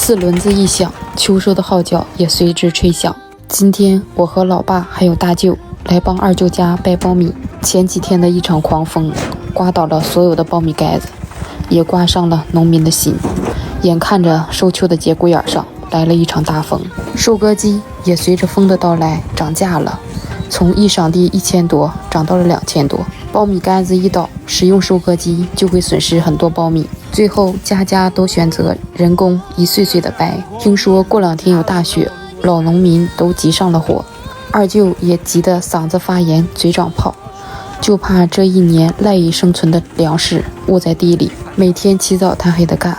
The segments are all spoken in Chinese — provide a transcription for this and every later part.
4轮子一响，秋收的号角也随之吹响。今天我和老爸还有大舅来帮二舅家掰苞米。前几天的一场狂风，刮倒了所有的苞米杆子，也刮伤了农民的心。眼看着收秋的节骨眼上来了一场大风，收割机也随着风的到来涨价了，从一晌地1000多涨到了2000多。苞米杆子一倒，使用收割机就会损失很多苞米。最后家家都选择人工一穗穗的掰。听说过2天有大雪，老农民都急上了火，二舅也急得嗓子发炎，嘴长泡，就怕这一年赖以生存的粮食捂在地里，每天起早贪黑的干。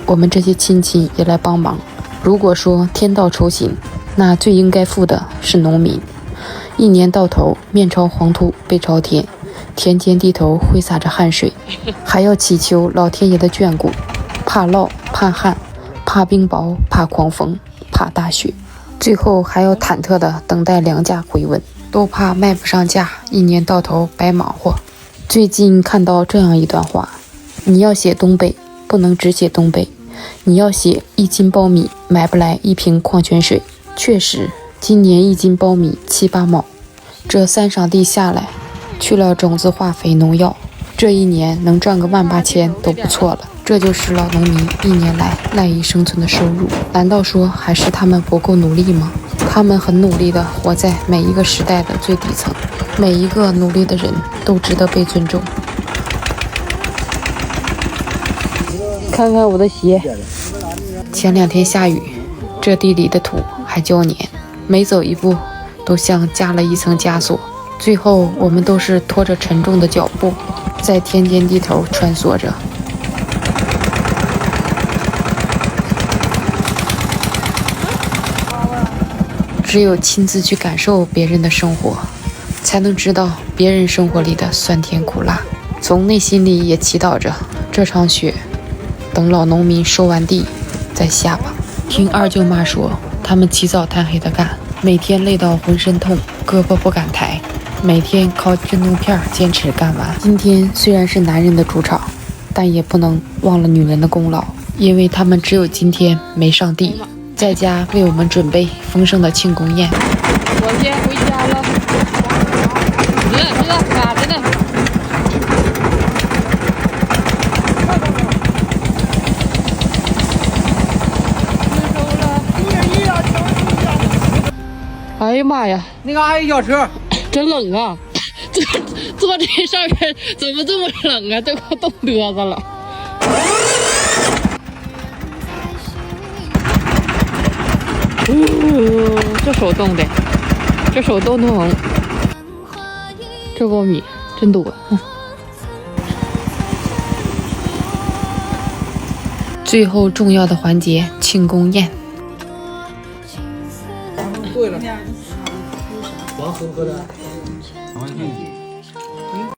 我们这些亲戚也来帮忙。如果说天道酬勤，那最应该负的是农民。一年到头，面朝黄土背朝天，田间地头挥洒着汗水，还要祈求老天爷的眷顾，怕涝，怕旱，怕冰雹，怕狂风，怕大雪，最后还要忐忑地等待粮价回温，都怕卖不上价，一年到头白忙活。最近看到这样一段话：你要写东北，不能只写东北，你要写1斤苞米买不来1瓶矿泉水。确实，今年1斤苞米7、8毛，这3晌地下来，去了种子、化肥、农药，这一年能赚个18000都不错了。这就是老农民一年来赖以生存的收入。难道说还是他们不够努力吗？他们很努力地活在每一个时代的最底层，每一个努力的人都值得被尊重。看看我的鞋，前2天下雨，这地里的土还胶黏，每走一步都像加了一层枷锁。最后我们都是拖着沉重的脚步在田间地头穿梭着。只有亲自去感受别人的生活，才能知道别人生活里的酸甜苦辣。从内心里也祈祷着这场雪等老农民收完地再下吧。听二舅妈说，他们起早贪黑的干，每天累到浑身痛，胳膊不敢抬，每天靠镇痛片坚持干完。今天虽然是男人的主场，但也不能忘了女人的功劳，因为他们只有今天没上地，在家为我们准备丰盛的庆功宴。我先回家了，咋的呢？哎呀妈呀！那个阿姨叫车，真冷啊！坐这上面怎么这么冷啊？都快冻嘚瑟了。这手冻的，这手冻疼。这苞米真多。最后重要的环节，庆功宴。对了，黄河的。